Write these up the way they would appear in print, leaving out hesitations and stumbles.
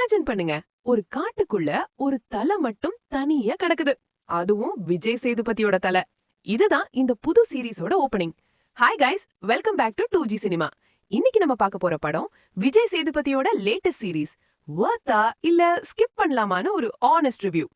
Imagine பண்ணுங்க, ஒரு காட்டுக்குள்ள ஒரு தலை மட்டும் தனியா கிடக்குது. அதுவும் விஜய் சேதுபதியோட தலை. இதுதான் இந்த புது சீரிஸோட opening. Hi guys, welcome back to 2G cinema. இன்னைக்கு நம்ம பார்க்க போற படம் விஜய் சேதுபதியோட லேட்டஸ்ட் சீரிஸ். வர்த்தா இல்ல ஸ்கிப் பண்ணலாமான்னு ஒரு ஆனஸ்ட் ரிவ்யூ.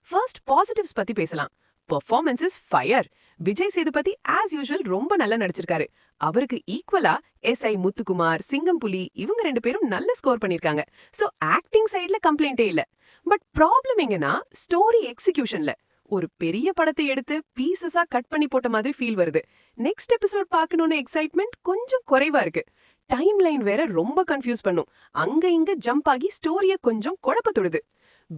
ஃபர்ஸ்ட் பாசிட்டிவ்ஸ் பத்தி பேசலாம். Performance is fire. Vijay Sethupathi as usual ரொம்ப நல்லா நடிச்சிருக்காரு. அவருக்கு ஈக்குவலா எஸ்ஐ முத்துக்குமார், சிங்கம்புலி இவங்க 2 பேரும் நல்ல ஸ்கோர் பண்ணிருக்காங்க. சோ ஆக்டிங் சைடுல கம்ப்ளைண்டே இல்ல. பட் ப்ராப்ளம் எங்கன்னா ஸ்டோரி எக்ஸிகியூஷன்ல. ஒரு பெரிய படத்தை எடுத்து பீசஸா கட் பண்ணி போட்ட மாதிரி ஃபீல் வருது. நெக்ஸ்ட் எபிசோட் பார்க்கணும்னு எக்ஸைட்மெண்ட் கொஞ்சம் குறைவா இருக்கு. டைம் லைன் வேற ரொம்ப கன்ஃபியூஸ் பண்ணும். அங்க இங்க ஜம்ப் ஆகி ஸ்டோரிய கொஞ்சம் குழப்பத்தொடுது.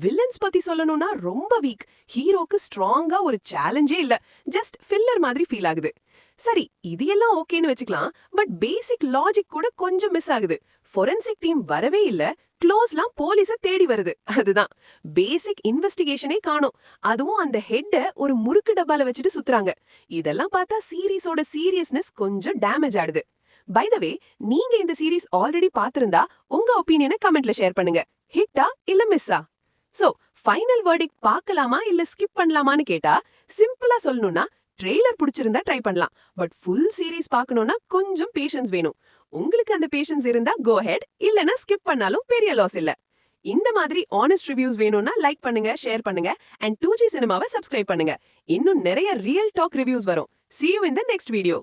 வில்லன்ஸ் பத்தி சொல்லணும்னா ரொம்ப வீக். ஹீரோக்கு ஸ்ட்ராங்கா ஒரு சேலஞ்சே இல்ல. ஜஸ்ட் ஃபில்லர் மாதிரி ஃபீல் ஆகுது. சரி, இது எல்லாம் ஓகேன்னு வச்சுக்கலாம். பட் பேசிக் லாஜிக் கூட கொஞ்சம் மிஸ் ஆகுது. ஃபோரென்சிக் டீம் வரவே இல்ல. க்ளோஸ்லாம் போலீஸ தேடி வருது. அதுதான் பேசிக் இன்வெஸ்டிகேஷனே காணோம். அதுவும் அந்த ஹெட்ட ஒரு முறுக்கு டப்பால வச்சுட்டு சுத்துறாங்க. இதெல்லாம் பார்த்தா சீரிஸோட சீரியஸ்னஸ் கொஞ்சம் டேமேஜ் ஆடுது. பை த வே, நீங்க இந்த சீரிஸ் ஆல்ரெடி பாத்திருந்தா உங்க ஒப்பீனியனை கமெண்ட்ல ஷேர் பண்ணுங்க. ஹிட்டா இல்ல மிஸ்ஸா? சோ ஃபைனல் வெர்டிக்ட் பார்க்கலாமா இல்ல ஸ்கிப் பண்ணலாமான்னு கேட்டா சிம்பிளா சொல்லணும்னா ட்ரெய்லர் பிடிச்சிருந்தா ட்ரை பண்ணலாம். பட் ஃபுல் சீரிஸ் பார்க்கணும்னா கொஞ்சம் பேஷன்ஸ் வேணும். உங்களுக்கு அந்த பேஷன்ஸ் இருந்தா கோ ஹெட், இல்லனா ஸ்கிப் பண்ணாலும் பெரிய லாஸ் இல்ல. இந்த மாதிரி ஆனஸ்ட் ரிவ்யூஸ் வேணும்னா லைக் பண்ணுங்க, ஷேர் பண்ணுங்க அண்ட் 2G சினிமாவை சப்ஸ்கிரைப் பண்ணுங்க. இன்னும் நிறைய ரியல் டாக் ரிவ்யூஸ் வரும். See you in the next video.